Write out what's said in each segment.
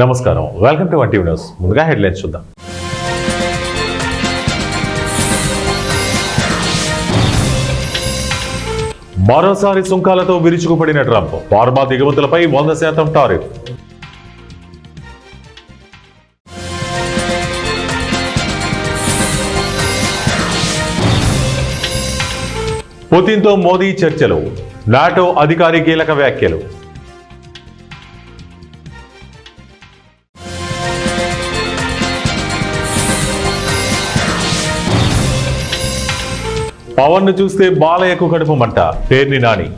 నమస్కారం, welcome to one TV news. ముందుగా headlines చూద్దాం. మరోసారి సుంకాలతో విరుచుకుపడిన ట్రంప్, ఫార్మా దిగుమతులపై 100% టారిఫ్. పుతిన్తో మోదీ చర్చలు, నాటో అధికారి కీలక వ్యాఖ్యలు. పవన్ ను చూస్తే బాలయ్యకు కడుపు మంట, పేర్ని నాని.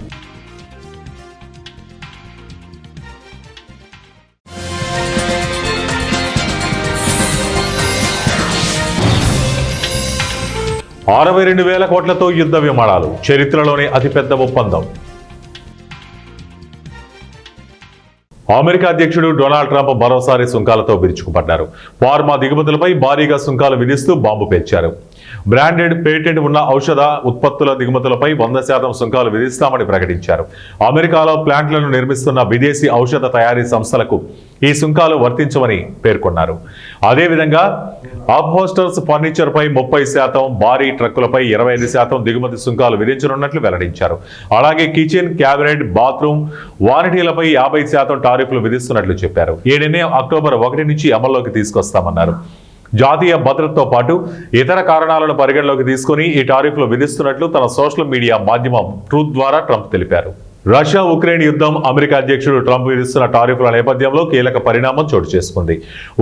$62,000 కోట్లతో యుద్ధ విమానాలు, చరిత్రలోనే అతిపెద్ద ఒప్పందం. అమెరికా అధ్యక్షుడు డొనాల్డ్ ట్రంప్ మరోసారి సుంకాలతో విరుచుకుపడ్డారు. ఫార్మా దిగుమతులపై భారీగా సుంకాలు విధిస్తూ బాంబు పేల్చారు. బ్రాండెడ్, పేటెంట్ ఉన్న ఔషధ ఉత్పత్తుల దిగుమతులపై 100% సుంకాలు విధిస్తామని ప్రకటించారు. అమెరికాలో ప్లాంట్లను నిర్మిస్తున్న విదేశీ ఔషధ తయారీ సంస్థలకు ఈ సుంకాలు వర్తించమని పేర్కొన్నారు. అదేవిధంగా అప్హోస్టర్స్ ఫర్నిచర్పై 30%, భారీ ట్రక్కులపై 25% దిగుమతి సుంకాలు విధించనున్నట్లు వెల్లడించారు. అలాగే కిచెన్, క్యాబినెట్, బాత్రూమ్ వానిటీలపై 50% టారిఫ్లు విధిస్తున్నట్లు చెప్పారు. ఈ నిర్ణయం అక్టోబర్ 1 నుంచి అమల్లోకి తీసుకొస్తామన్నారు. జాతీయ భద్రతతో పాటు ఇతర కారణాలను పరిగణలోకి తీసుకుని ఈ టారిఫ్లు విధిస్తున్నట్లు తన సోషల్ మీడియా మాధ్యమం ట్రూత్ ద్వారా ట్రంప్ తెలిపారు. రష్యా ఉక్రెయిన్ యుద్ధం, అమెరికా అధ్యక్షుడు ట్రంప్ విధిస్తున్న టారిఫ్ల నేపథ్యంలో కీలక పరిణామం చోటు చేసుకుంది.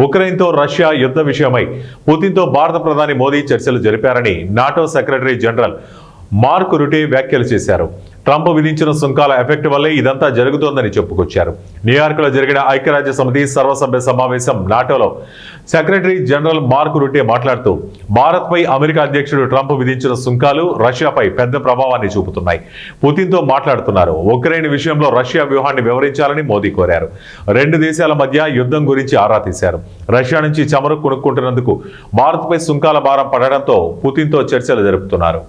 ఉక్రెయిన్తో రష్యా యుద్ధ విషయమై పుతిన్తో భారత ప్రధాని మోదీ చర్చలు జరిపారని NATO secretary general Mark Rutte వ్యాఖ్యలు చేశారు. ట్రంప్ విధించిన సుంకాల ఎఫెక్ట్ వల్లే ఇదంతా జరుగుతోందని చెప్పుకొచ్చారు. న్యూయార్క్లో జరిగిన ఐక్యరాజ్య సమితి సర్వసభ్య సమావేశం నాటోలో సెక్రటరీ జనరల్ మార్క్ రుటే మాట్లాడుతూ, భారత్పై అమెరికా అధ్యక్షుడు ట్రంప్ విధించిన సుంకాలు రష్యాపై పెద్ద ప్రభావాన్ని చూపుతున్నాయి. పుతిన్తో మాట్లాడుతున్నారు. ఉక్రెయిన్ విషయంలో రష్యా వ్యూహాన్ని వివరించాలని మోదీ కోరారు. రెండు దేశాల మధ్య యుద్ధం గురించి ఆరా తీశారు. రష్యా నుంచి చమురు కొనుక్కుంటున్నందుకు భారత్పై సుంకాల భారం పడడంతో పుతిన్తో చర్చలు జరుపుతున్నారు.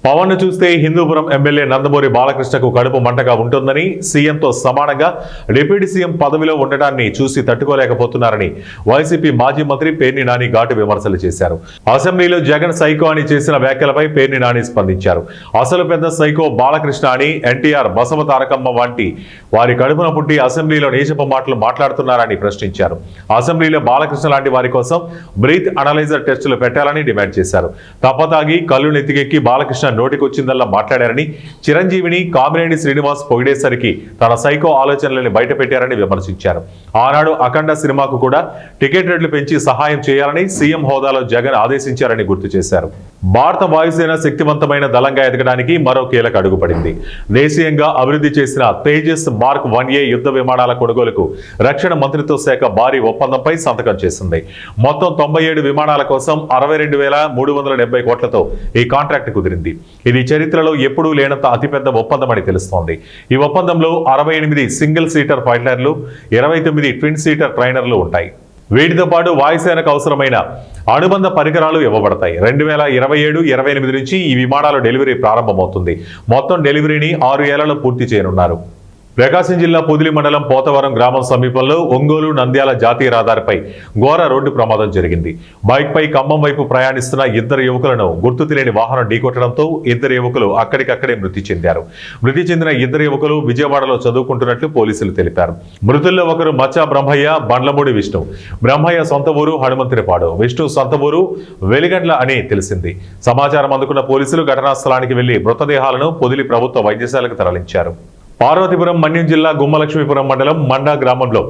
పవన్ ను చూస్తే హిందూపురం ఎమ్మెల్యే నందమూరి బాలకృష్ణకు కడుపు మంటగా ఉంటుందని, సీఎంతో సమానంగా డిప్యూటీ సీఎం పదవిలో ఉండటాన్ని చూసి తట్టుకోలేకపోతున్నారని వైసీపీ మాజీ మంత్రి పేర్ని నాని ఘాటు విమర్శలు చేశారు. అసెంబ్లీలో జగన్ సైకో అని చేసిన వ్యాఖ్యలపై పేర్ని నాని స్పందించారు. అసలు పెద్ద సైకో బాలకృష్ణ అని, ఎన్టీఆర్, బసవ తారకమ్మ వంటి వారి కడుపున పుట్టి అసెంబ్లీలో నీచపు మాటలు మాట్లాడుతున్నారని ప్రశ్నించారు. అసెంబ్లీలో బాలకృష్ణ లాంటి వారి కోసం బ్రీత్ అనలైజర్ టెస్టులు పెట్టాలని డిమాండ్ చేశారు. తప్పతాగి కళ్ళు నెత్తికెక్కి బాలకృష్ణ నోటికొచ్చిందల్లా మాట్లాడారని, చిరంజీవిని, కామినేని శ్రీనివాస్ పొగిడేసరికి తన సైకో ఆలోచనలని బయటపెట్టారని విమర్శించారు. ఆనాడు అఖండ సినిమాకు కూడా టికెట్ రేట్లు పెంచి సహాయం చేయాలని సీఎం హోదాలో జగన్ ఆదేశించారని గుర్తు చేశారు. భారత వాయుసేన శక్తివంతమైన దళంగా ఎదగడానికి మరో కీలక అడుగు పడింది. దేశీయంగా అభివృద్ధి చేసిన తేజస్ మార్క్ 1A యుద్ధ విమానాల కొనుగోలుకు రక్షణ మంత్రిత్వ శాఖ భారీ ఒప్పందంపై సంతకం చేసింది. మొత్తం 97 విమానాల కోసం 62,370 కోట్లతో ఈ కాంట్రాక్ట్ కుదిరింది. ఇది చరిత్రలో ఎప్పుడూ లేనంత అతిపెద్ద ఒప్పందమని తెలుస్తోంది. ఈ ఒప్పందంలో 68 సింగిల్ సీటర్ ఫైటర్లు, 29 ట్విన్ సీటర్ ట్రైనర్లు ఉంటాయి. వీటితో పాటు వాయుసేనకు అవసరమైన అనుబంధ పరికరాలు ఇవ్వబడతాయి. 2027-28 నుంచి ఈ విమానాల డెలివరీ ప్రారంభమవుతుంది. మొత్తం డెలివరీని 6 ఏళ్లలో పూర్తి చేయనున్నారు. ప్రకాశం జిల్లా పొదిలి మండలం పోతవరం గ్రామం సమీపంలో ఒంగోలు నంద్యాల జాతీయ రహదారిపై ఘోర రోడ్డు ప్రమాదం జరిగింది. బైక్పై ఖమ్మం వైపు ప్రయాణిస్తున్న 2 యువకులను గుర్తు తెలియని వాహనం ఢీకొట్టడంతో 2 యువకులు అక్కడికక్కడే మృతి చెందారు. మృతి చెందిన 2 యువకులు విజయవాడలో చదువుకుంటున్నట్లు పోలీసులు తెలిపారు. మృతుల్లో ఒకరు మచ్చా బ్రహ్మయ్య, బండ్లమూడి విష్ణు. బ్రహ్మయ్య సొంత ఊరు హనుమంతునిపాడు, విష్ణు సొంత ఊరు వెలిగండ్ల అని తెలిసింది. సమాచారం అందుకున్న పోలీసులు ఘటనా స్థలానికి వెళ్లి మృతదేహాలను పొదిలి ప్రభుత్వ వైద్యశాలకు తరలించారు. పార్వతీపురం మన్యం జిల్లా గుమ్మలక్ష్మీపురం మండలం మండా గ్రామంలో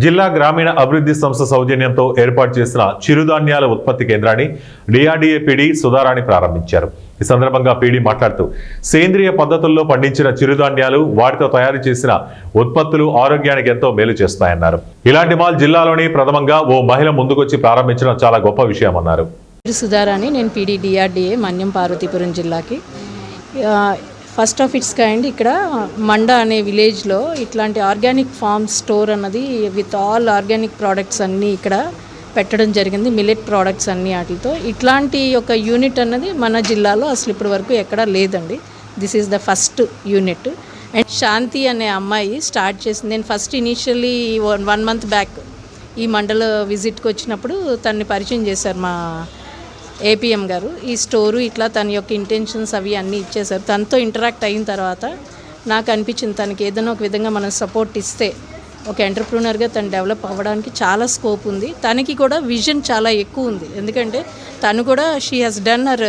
జిల్లా గ్రామీణ అభివృద్ధి సంస్థ సౌజన్యంతో ఏర్పాటు చేసిన చిరుధాన్యాల ఉత్పత్తి కేంద్రాన్ని డిఆర్డీఏ పీడీ సుధారాణి ప్రారంభించారు. ఈ సందర్భంగా పీడీ మాట్లాడుతూ, సేంద్రియ పద్ధతుల్లో పండించిన చిరుధాన్యాలు, వాటితో తయారు చేసిన ఉత్పత్తులు ఆరోగ్యానికి ఎంతో మేలు చేస్తాయన్నారు. ఇలాంటి మాల్ జిల్లాలోని ప్రథమంగా ఓ మహిళ ముందుకొచ్చి ప్రారంభించడం చాలా గొప్ప విషయమన్నారు. సుధారాణి, నేను పీడీ డిఆర్డీఏ మన్యం పార్వతీపురం జిల్లాకి. ఫస్ట్ ఆఫ్ ఇట్స్ కైండ్ ఇక్కడ మండా అనే విలేజ్లో ఇట్లాంటి ఆర్గానిక్ ఫార్మ్ స్టోర్ అన్నది విత్ ఆల్ ఆర్గానిక్ ప్రోడక్ట్స్ అన్నీ ఇక్కడ పెట్టడం జరిగింది. మిల్లెట్ ప్రోడక్ట్స్ అన్నీ వాటితో ఇట్లాంటి ఒక యూనిట్ అన్నది మన జిల్లాలో అసలు ఇప్పటి వరకు ఎక్కడా లేదండి. This is the first unit. And Shanti అనే అమ్మాయి స్టార్ట్ చేసింది. నేను ఫస్ట్ ఇనీషియల్లీ 1 month బ్యాక్ ఈ మండల విజిట్కి వచ్చినప్పుడు తనని పరిచయం చేశారు మా ఏపీఎం గారు. ఈ స్టోరు ఇట్లా తన యొక్క ఇంటెన్షన్స్ అవి అన్నీ ఇచ్చేశారు. తనతో ఇంటరాక్ట్ అయిన తర్వాత నాకు అనిపించింది తనకి ఏదైనా ఒక విధంగా మనం సపోర్ట్ ఇస్తే ఒక ఎంటర్ప్రూనర్గా తను డెవలప్ అవ్వడానికి చాలా స్కోప్ ఉంది. తనకి కూడా విజన్ చాలా ఎక్కువ ఉంది. ఎందుకంటే తను కూడా she has done her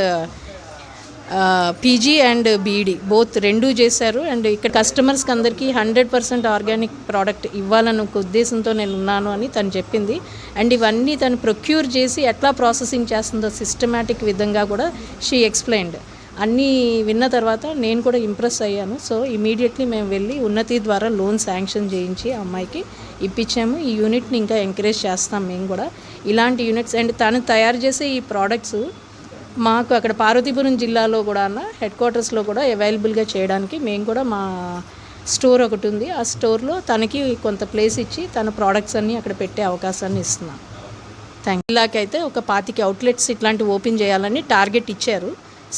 PG and BEd both రెండూ చేశారు. అండ్ ఇక్కడ కస్టమర్స్కి అందరికీ 100% ఆర్గానిక్ ప్రోడక్ట్ ఇవ్వాలన్న ఒక ఉద్దేశంతో నేను ఉన్నాను అని తను చెప్పింది. అండ్ ఇవన్నీ తను ప్రొక్యూర్ చేసి ఎట్లా ప్రాసెసింగ్ చేస్తుందో సిస్టమేటిక్ విధంగా కూడా షీ ఎక్స్ప్లెయిన్డ్. అన్నీ విన్న తర్వాత నేను కూడా ఇంప్రెస్ అయ్యాను. సో ఇమీడియట్లీ మేము వెళ్ళి ఉన్నతి ద్వారా లోన్ శాంక్షన్ చేయించి అమ్మాయికి ఇప్పించాము. ఈ యూనిట్ని ఇంకా ఎంకరేజ్ చేస్తాం మేము కూడా. ఇలాంటి యూనిట్స్ అండ్ తను తయారు చేసే ఈ ప్రోడక్ట్స్ మాకు అక్కడ పార్వతీపురం జిల్లాలో కూడా హెడ్ క్వార్టర్స్లో కూడా అవైలబుల్గా చేయడానికి మేము కూడా మా స్టోర్ ఒకటి ఉంది. ఆ స్టోర్లో తనకి కొంత ప్లేస్ ఇచ్చి తన ప్రోడక్ట్స్ అన్నీ అక్కడ పెట్టే అవకాశాన్ని ఇస్తున్నాం. Thank you. ఇలాగైతే ఒక 25 అవుట్లెట్స్ ఇట్లాంటివి ఓపెన్ చేయాలని టార్గెట్ ఇచ్చారు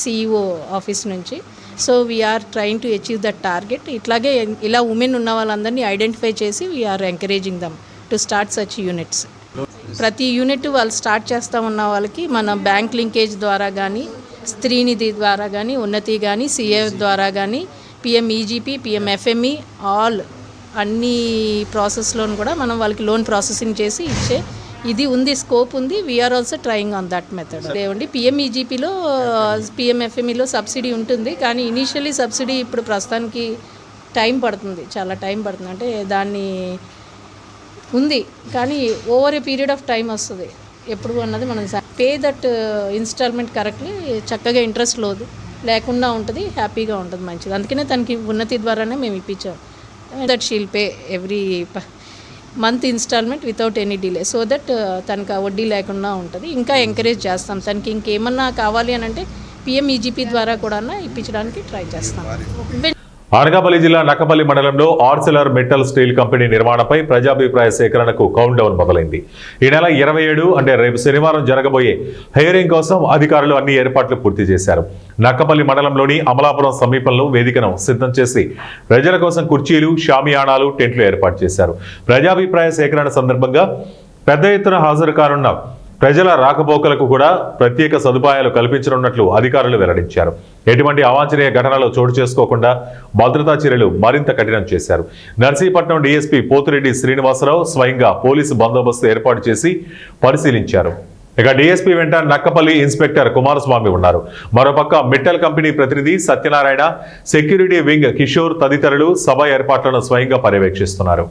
CEO ఆఫీస్ నుంచి. So we're trying to achieve that target. ఇట్లాగే ఇలా ఉమెన్ ఉన్న వాళ్ళందరినీ ఐడెంటిఫై చేసి we're encouraging them to start such units. ప్రతి యూనిట్ వాళ్ళు స్టార్ట్ చేస్తూ ఉన్న వాళ్ళకి మన బ్యాంక్ లింకేజ్ ద్వారా కానీ, స్త్రీనిధి ద్వారా కానీ, ఉన్నతి కానీ, CA ద్వారా కానీ, PMEGP, PMFME ఆల్ అన్ని ప్రాసెస్లోను కూడా మనం వాళ్ళకి లోన్ ప్రాసెసింగ్ చేసి ఇచ్చే ఇది ఉంది, స్కోప్ ఉంది. We're also trying on that method. లేవండి PMEGPలో PMFMEలో సబ్సిడీ ఉంటుంది, కానీ ఇనీషియలీ సబ్సిడీ ఇప్పుడు ప్రస్తుతానికి టైం పడుతుంది, చాలా టైం పడుతుంది. అంటే దాన్ని ఉంది కానీ over a period of time వస్తుంది ఎప్పుడు అన్నది మనం పే దట్ ఇన్స్టాల్మెంట్ కరెక్ట్లీ చక్కగా ఇంట్రెస్ట్ లేకుండా ఉంటుంది, హ్యాపీగా ఉంటుంది, మంచిది. అందుకనే తనకి ఉన్నతి ద్వారానే మేము ఇప్పించాం. That she'll pay every month installment without any delay, so that తనకు ఆ వడ్డీ లేకుండా ఉంటుంది. ఇంకా ఎంకరేజ్ చేస్తాం. తనకి ఇంకేమన్నా కావాలి అని అంటే PMEGP ద్వారా కూడా ఇప్పించడానికి ట్రై చేస్తాం. అనకాపల్లి జిల్లా నక్కపల్లి మండలంలో ఆర్సెలర్ మెటల్ స్టీల్ కంపెనీ నిర్మాణంపై ప్రజాభిప్రాయ సేకరణకు కౌంట్ డౌన్ మొదలైంది. ఈ నెల 27 అంటే రేపు శనివారం జరగబోయే హెయిరింగ్ కోసం అధికారులు అన్ని ఏర్పాట్లు పూర్తి చేశారు. నక్కపల్లి మండలంలోని అమలాపురం సమీపంలో వేదికను సిద్ధం చేసి ప్రజల కోసం కుర్చీలు, షామియానాలు, టెంట్లు ఏర్పాటు చేశారు. ప్రజాభిప్రాయ సేకరణ సందర్భంగా పెద్ద ఎత్తున హాజరు కానున్న ప్రజల రాకపోకలకు కూడా ప్రత్యేక సదుపాయాలు కల్పించనున్నట్లు అధికారులు వెల్లడించారు. ఎటువంటి అవాంఛనీయ ఘటనలు చోటు చేసుకోకుండా భద్రతా చర్యలు మరింత కఠినం చేశారు. నర్సీపట్నం DSP పోతిరెడ్డి శ్రీనివాసరావు స్వయంగా పోలీసు బందోబస్తు ఏర్పాటు చేసి పరిశీలించారు. ఇక DSP వెంట నక్కపల్లి ఇన్స్పెక్టర్ కుమారస్వామి ఉన్నారు. మరోపక్క మెటల్ కంపెనీ ప్రతినిధి సత్యనారాయణ, సెక్యూరిటీ వింగ్ కిషోర్ తదితరులు సభ ఏర్పాట్లను స్వయంగా పర్యవేక్షిస్తున్నారు.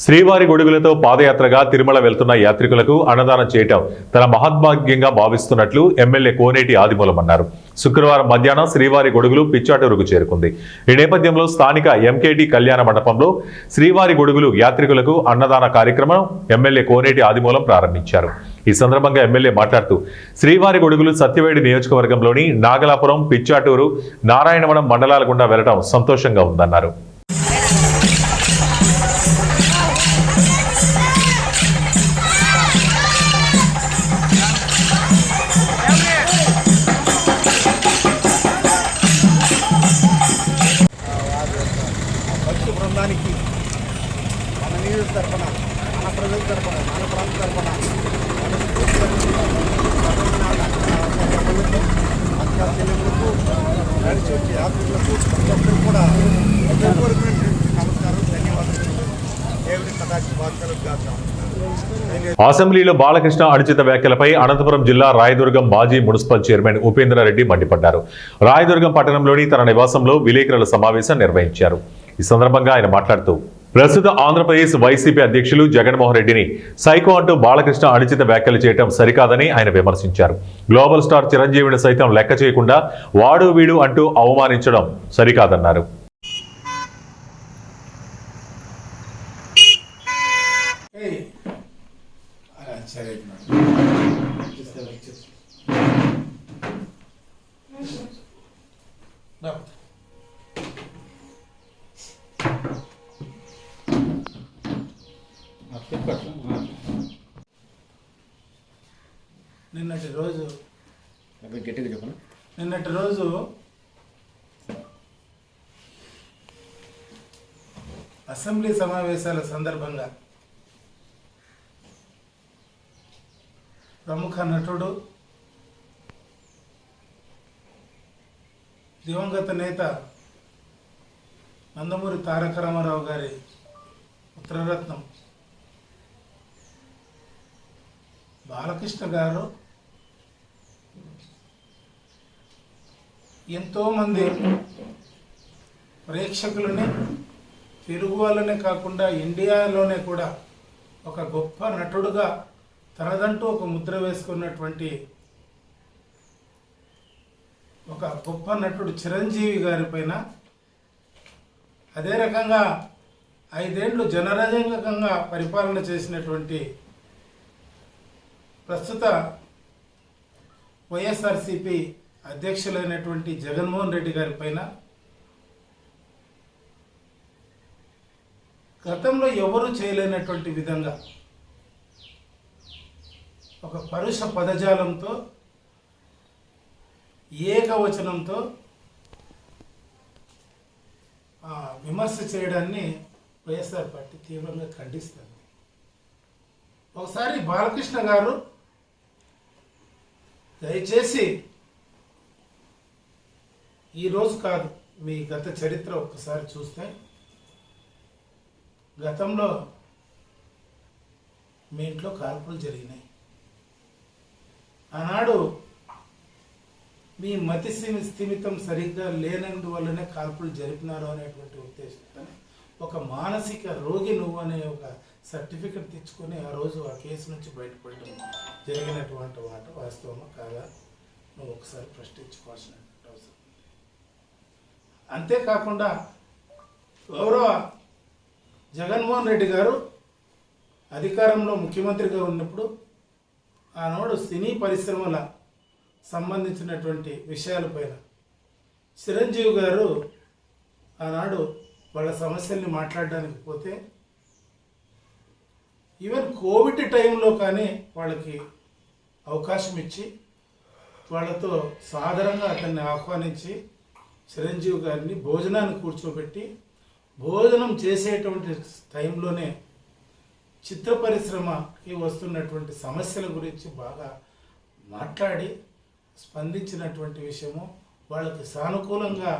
శ్రీవారి గొడుగులతో పాదయాత్రగా తిరుమల వెళ్తున్న యాత్రికులకు అన్నదానం చేయటం తన మహద్భాగ్యంగా భావిస్తున్నట్లు ఎమ్మెల్యే కోనేటి ఆదిమూలం అన్నారు. శుక్రవారం మధ్యాహ్నం శ్రీవారి గొడుగులు పిచ్చాటూరుకు చేరుకుంది. ఈ నేపథ్యంలో స్థానిక MKT కళ్యాణ మండపంలో శ్రీవారి గొడుగులు యాత్రికులకు అన్నదాన కార్యక్రమం ఎమ్మెల్యే కోనేటి ఆదిమూలం ప్రారంభించారు. ఈ సందర్భంగా ఎమ్మెల్యే మాట్లాడుతూ శ్రీవారి గొడుగులు సత్యవేడి నియోజకవర్గంలోని నాగలాపురం, పిచ్చాటూరు, నారాయణవనం మండలాల గుండా వెళ్లడం సంతోషంగా ఉందన్నారు. బృందానికి మన నీరు తరపున, మన ప్రజల తరపున, మన ప్రాంత తరపున అక్క చెల్లెములకు నడిచి వచ్చే యాత్రికులకు ప్రతి ఒక్కరు కూడా నమస్కారం, ధన్యవాదాలు. దేవుడి సదాశివ వార్తలు చేద్దాం. అసెంబ్లీలో బాలకృష్ణ అనుచిత వ్యాఖ్యలపై అనంతపురం జిల్లా రాయదుర్గం మాజీ మున్సిపల్ చైర్మన్ ఉపేంద్రారెడ్డి మండిపడ్డారు. రాయదుర్గం పట్టణంలోని తన నివాసంలో విలేకరుల సమావేశం నిర్వహించారు. ఈ సందర్భంగా ఆయన మాట్లాడుతూ ప్రస్తుత ఆంధ్రప్రదేశ్ వైసీపీ అధ్యక్షులు జగన్మోహన్ రెడ్డిని సైకో అంటూ బాలకృష్ణ అనుచిత వ్యాఖ్యలు చేయడం సరికాదని ఆయన విమర్శించారు. గ్లోబల్ స్టార్ చిరంజీవిని సైతం లెక్క చేయకుండా వాడు వీడు అంటూ అవమానించడం సరికాదన్నారు. నిన్నటి రోజు అసెంబ్లీ సమావేశాల సందర్భంగా ప్రముఖ నటుడు దివంగత నేత నందమూరి తారక రామారావు గారి పుత్రరత్నం బాలకృష్ణ గారు ఎంతోమంది ప్రేక్షకులని తెలుగు వాళ్ళనే కాకుండా ఇండియాలోనే కూడా ఒక గొప్ప నటుడుగా తనదంటూ ఒక ముద్ర వేసుకున్నటువంటి ఒక గొప్ప నటుడు చిరంజీవి గారి పైన అదే రకంగా 5 ఏళ్ళు జనరంజకంగా పరిపాలన చేసినటువంటి ప్రస్తుత వైఎస్ఆర్సిపి అధ్యక్షులైనటువంటి జగన్మోహన్ రెడ్డి గారి పైన గతంలో ఎవరు చేయలేనటువంటి విధంగా ఒక పరుష పదజాలంతో ఏకవచనంతో విమర్శ చేయడాన్ని వైఎస్ఆర్ పార్టీ తీవ్రంగా ఖండిస్తుంది. ఒకసారి బాలకృష్ణ గారు దయచేసి ఈరోజు కాదు, మీ గత చరిత్ర ఒక్కసారి చూస్తే గతంలో మీ ఇంట్లో కాల్పులు జరిగినాయి. ఆనాడు మీ మతి స్థిమితం సరిగ్గా లేనందువల్లనే కాల్పులు జరిపినారు అనేటువంటి ఉద్దేశంతో ఒక మానసిక రోగి నువ్వు అనే ఒక సర్టిఫికెట్ తెచ్చుకొని ఆ రోజు ఆ కేసు నుంచి బయటపడడం జరిగినటువంటి మాట వాస్తవమా కాదా నువ్వు ఒకసారి ప్రశ్నించుకోవాల్సినటువంటి అవసరం. అంతేకాకుండా గౌరవ జగన్మోహన్ రెడ్డి గారు అధికారంలో ముఖ్యమంత్రిగా ఉన్నప్పుడు ఆనాడు సినీ పరిశ్రమల సంబంధించినటువంటి విషయాలపైన చిరంజీవి గారు ఆనాడు వాళ్ళ సమస్యల్ని మాట్లాడడానికి పోతే ఈవెన్ కోవిడ్ టైంలో కానీ వాళ్ళకి అవకాశం ఇచ్చి వాళ్ళతో సాదరంగా అతన్ని ఆహ్వానించి చిరంజీవి గారిని భోజనాన్ని కూర్చోబెట్టి భోజనం చేసేటువంటి టైంలోనే చిత్ర పరిశ్రమకి వస్తున్నటువంటి సమస్యల గురించి బాగా మాట్లాడి స్పందించినటువంటి విషయము, వాళ్ళకి సానుకూలంగా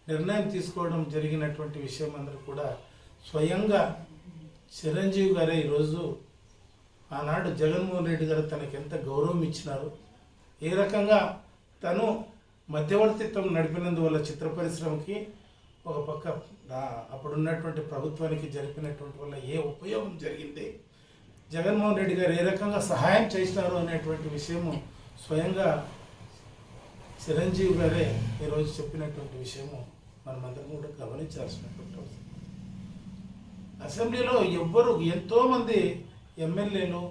నిర్ణయం తీసుకోవడం జరిగినటువంటి విషయం అందరూ కూడా స్వయంగా చిరంజీవి గారే ఈరోజు ఆనాడు జగన్మోహన్ రెడ్డి గారు తనకి ఎంత గౌరవం ఇచ్చినారు, ఏ రకంగా తను మధ్యవర్తిత్వం నడిపినందువల్ల చిత్ర పరిశ్రమకి ఒక పక్క అప్పుడున్నటువంటి ప్రభుత్వానికి జరిపినటువంటి వల్ల ఏ ఉపయోగం జరిగింది, జగన్మోహన్ రెడ్డి గారు ఏ రకంగా సహాయం చేసినారు అనేటువంటి విషయము స్వయంగా చిరంజీవి గారే ఈరోజు చెప్పినటువంటి విషయము మనమందరం కూడా గమనించాల్సినటువంటి అవసరం. అసెంబ్లీలో ఎంతోమంది ఎమ్మెల్యేలు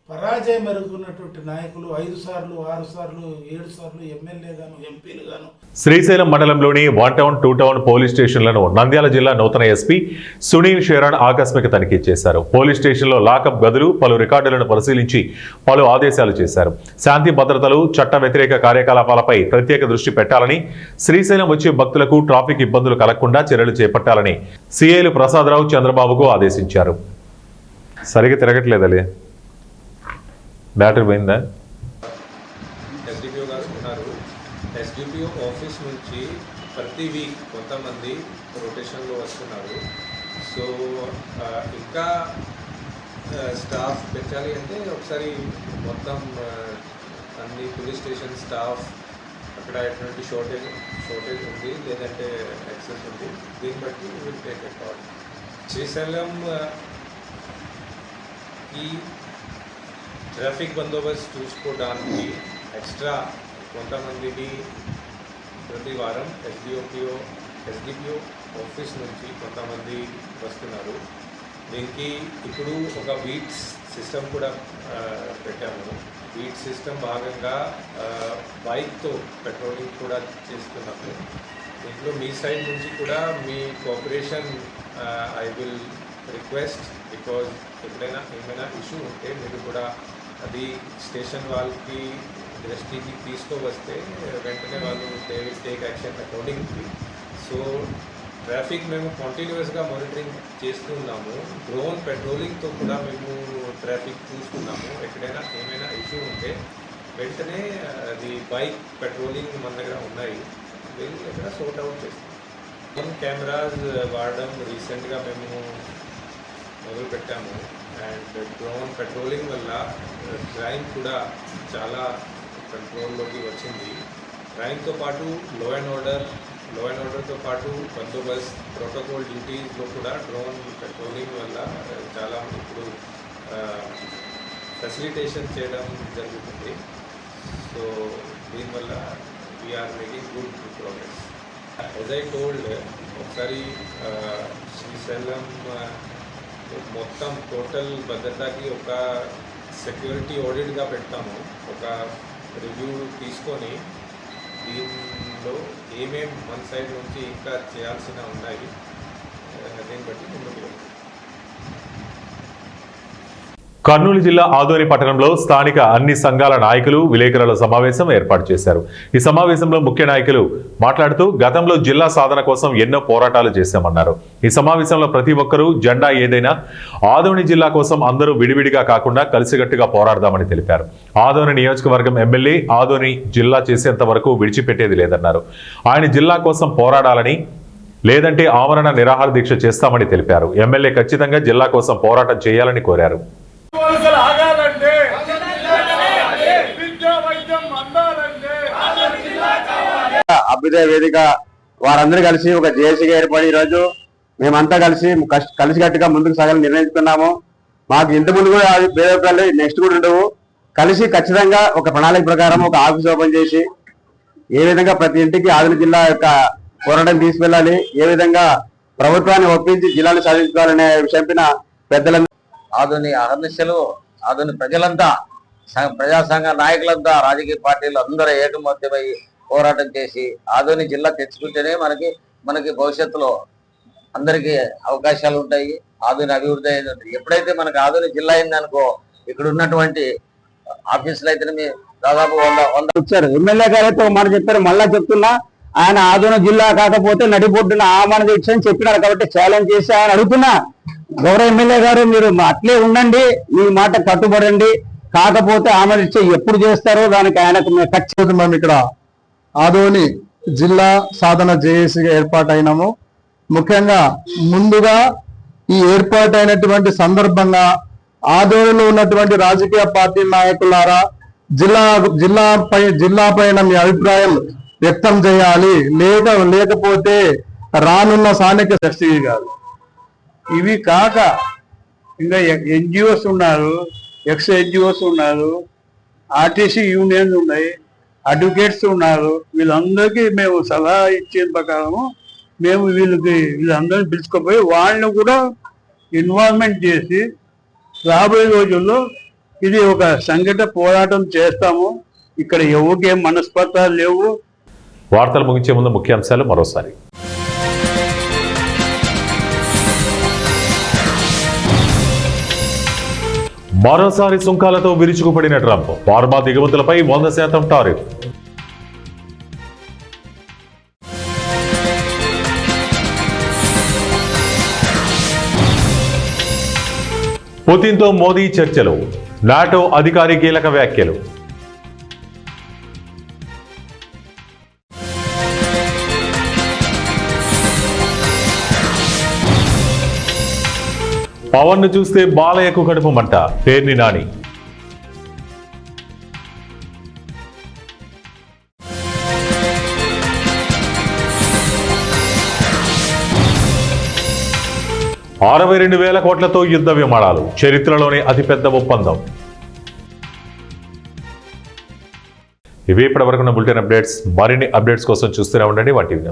పరాజయం ఎరుగుతున్నటువంటి నాయకులు 5 సార్లు 6 సార్లు 7 సార్లు ఎమ్మెల్యేగాను ఎంపీలు గాను. శ్రీశైలం మండలంలోని 1 టౌన్ 2 టౌన్ పోలీస్ స్టేషన్లను నంద్యాల జిల్లా నూతన ఎస్పీ సునీల్ షేరాన్ ఆకస్మిక తనిఖీ చేశారు. పోలీస్ స్టేషన్లో లాకప్ గదులు, పలు రికార్డులను పరిశీలించి పలు ఆదేశాలు చేశారు. శాంతి భద్రతలు, చట్ట వ్యతిరేక కార్యకలాపాలపై ప్రత్యేక దృష్టి పెట్టాలని, శ్రీశైలం వచ్చే భక్తులకు ట్రాఫిక్ ఇబ్బందులు కలగకుండా చర్యలు చేపట్టాలని సిఐలు ప్రసాదరావు, చంద్రబాబుకు ఆదేశించారు. సరిగా తిరగట్లేదలే, బ్యాటరీ పోయిందా? ఎస్డిపిఓ గారు ఉన్నారు. ఎస్డిపిఓ ఆఫీస్ నుంచి ప్రతి వీక్ కొంతమంది రొటేషన్లో వస్తున్నారు. సో ఇంకా స్టాఫ్ పెంచాలి అంటే ఒకసారి మొత్తం అన్ని పోలీస్ స్టేషన్ స్టాఫ్ అక్కడ ఎటువంటి షార్టేజ్ ఉంది, లేదంటే ఎక్సెస్ ఉంది, దీన్ని బట్టి will take a call. Srisailam ఈ ట్రాఫిక్ బందోబస్తు చూసుకోవడానికి ఎక్స్ట్రా కొంతమందిని ప్రతి వారం ఎస్డిపిఓ ఆఫీస్ నుంచి కొంతమంది వస్తున్నారు. దీనికి ఇప్పుడు ఒక బీట్స్ సిస్టమ్ కూడా పెట్టాము. బీట్ సిస్టమ్ భాగంగా బైక్తో పెట్రోలింగ్ కూడా చేస్తున్నాము. దీంట్లో మీ సైడ్ నుంచి కూడా మీ cooperation I will request, because ఎప్పుడైనా ఏమైనా ఇష్యూ ఉంటే మీరు కూడా అది స్టేషన్ వాళ్ళకి దృష్టికి తీసుకువస్తే వెంటనే వాళ్ళు they will take action accordingly. So traffic మేము కంటిన్యూస్గా మానిటరింగ్ చేస్తున్నాము. డ్రోన్ పెట్రోలింగ్తో కూడా మేము ట్రాఫిక్ చూస్తున్నాము. ఎక్కడైనా ఏమైనా ఇష్యూ ఉంటే వెంటనే అది బైక్ పెట్రోలింగ్ మన దగ్గర ఉన్నాయి, వెళ్ళి ఎక్కడ సోర్ట్ అవుట్ చేస్తాం. డ్రోన్ కెమెరాస్ వాడడం రీసెంట్గా మేము మొదలు పెట్టాము. అండ్ డ్రోన్ పెట్రోలింగ్ వల్ల క్రైమ్ కూడా చాలా కంట్రోల్లోకి వచ్చింది. క్రైమ్తో పాటు లో అండ్ ఆర్డర్తో పాటు బందోబస్త్ ప్రోటోకాల్ డ్యూటీస్లో కూడా డ్రోన్ పెట్రోలింగ్ వల్ల చాలా ఇప్పుడు ఫెసిలిటేషన్ చేయడం జరుగుతుంది. సో దీనివల్ల we're making good progress. As I told, ఒకసారి శ్రీశైలం మొత్తం టోటల్ భద్రతకి ఒక సెక్యూరిటీ ఆడిట్గా పెట్టాము. ఒక రివ్యూ తీసుకొని దీనిలో ఏమేమి మన సైడ్ నుంచి ఇంకా చేయాల్సిన ఉన్నాయి దీన్ని బట్టి ముందుకు వెళ్తాం. కర్నూలు జిల్లా ఆదోని పట్టణంలో స్థానిక అన్ని సంఘాల నాయకులు విలేకరుల సమావేశం ఏర్పాటు చేశారు. ఈ సమావేశంలో ముఖ్య నాయకులు మాట్లాడుతూ గతంలో జిల్లా సాధన కోసం ఎన్నో పోరాటాలు చేశామన్నారు. ఈ సమావేశంలో ప్రతి ఒక్కరూ జెండా ఏదైనా ఆదోని జిల్లా కోసం అందరూ విడివిడిగా కాకుండా కలిసికట్టుగా పోరాడదామని తెలిపారు. ఆదోని నియోజకవర్గం ఎమ్మెల్యే ఆదోని జిల్లా చేసేంత వరకు విడిచిపెట్టేది లేదన్నారు. ఆయన జిల్లా కోసం పోరాడాలని, లేదంటే ఆమరణ నిరాహార దీక్ష చేస్తామని తెలిపారు. ఎమ్మెల్యే ఖచ్చితంగా జిల్లా కోసం పోరాటం చేయాలని కోరారు. అభ్యుదయ వేదిక వారందరూ కలిసి ఒక జేఏసీగా ఏర్పడి ఈరోజు మేమంతా కలిసికట్టుగా ముందుకు సాగాలని నిర్ణయించుకున్నాము. మాకు ఇంత ముందు కూడా భేదాభిప్రాయాలు నెక్స్ట్ కూడా ఉండవు. కలిసి ఖచ్చితంగా ఒక ప్రణాళిక ప్రకారం ఒక ఆఫీస్ ఓపెన్ చేసి ఏ విధంగా ప్రతి ఇంటికి ఆదోని జిల్లా యొక్క పోరాటం తీసుకెళ్లాలి, ఏ విధంగా ప్రభుత్వాన్ని ఒప్పించి జిల్లాను సాధించుకోవాలనే విషయం పైన పెద్దలందరూ ఆదోని అహర్నిశలు ఆదోని ప్రజలంతా ప్రజా సంఘ నాయకులంతా రాజకీయ పార్టీలు అందరూ ఏకమత్యమై పోరాటం చేసి ఆదోని జిల్లా తెచ్చుకుంటేనే మనకి భవిష్యత్తులో అందరికీ అవకాశాలు ఉంటాయి. ఆదోని అభివృద్ధి అయింది. ఎప్పుడైతే మనకి ఆదోని జిల్లా అయిందనుకో, ఇక్కడ ఉన్నటువంటి ఆఫీసులు అయితే దాదాపు 100 వచ్చారు. ఎమ్మెల్యే గారైతే మాట చెప్పారు, మళ్ళా చెప్తున్నా, ఆయన ఆదోని జిల్లా కాకపోతే నడిబొడ్డున ఆమరణ దీక్ష అని చెప్పినారు. కాబట్టి ఛాలెంజ్ చేసి ఆయన అడుగుతున్నా, గౌరవ ఎమ్మెల్యే గారు మీరు అట్లే ఉండండి, మీ మాట కట్టుబడండి, కాకపోతే ఆమరణ దీక్ష ఎప్పుడు చేస్తారో దానికి ఆయనకు ఖచ్చితంగా మనం ఇక్కడ ఆదోని జిల్లా సాధన జేఏసీగా ఏర్పాటైనాము. ముఖ్యంగా ముందుగా ఈ ఏర్పాటైనటువంటి సందర్భంగా ఆదోనిలో ఉన్నటువంటి రాజకీయ పార్టీ నాయకులారా జిల్లా పైన మీ అభిప్రాయం వ్యక్తం చేయాలి. లేకపోతే రానున్న స్థానిక శక్తి కాదు. ఇవి కాక ఇంకా ఎన్జిఓస్ ఉన్నారు, ఎక్స్ ఎన్జిఓస్ ఉన్నారు, ఆర్టీసీ యూనియన్స్ ఉన్నాయి, అడ్వకేట్స్ ఉన్నారు. వీళ్ళందరికీ మేము సలహా ఇచ్చే ప్రకారము మేము వీళ్ళందరినీ పిలుచుకుపోయి వాళ్ళని కూడా ఇన్వాల్వ్మెంట్ చేసి రాబోయే రోజుల్లో ఇది ఒక సంఘటిత పోరాటం చేస్తాము. ఇక్కడ ఎవరికి ఏం మనస్పర్ధలు లేవు. వార్తలు ముగించే ముందు ముఖ్యాంశాలు మరోసారి. మరోసారి సుంకాలతో విరుచుకుపడిన ట్రంప్, ఫార్మా దిగుమతులపై 100% టారిఫ్. పుతిన్తో మోదీ చర్చలు, నాటో అధికారి కీలక వ్యాఖ్యలు. పవన్ ను చూస్తే బాలయ్యకు కడుపు మంట, పేర్ని నాని. 62,000 కోట్లతో యుద్ధ విమానాలు, చరిత్రలోనే అతిపెద్ద ఒప్పందం. ఇవి ఇప్పటివరకున్న బులెటిన్ అప్డేట్స్. మరిన్ని అప్డేట్స్ కోసం చూస్తూనే ఉండండి మా టీవీ న్యూస్.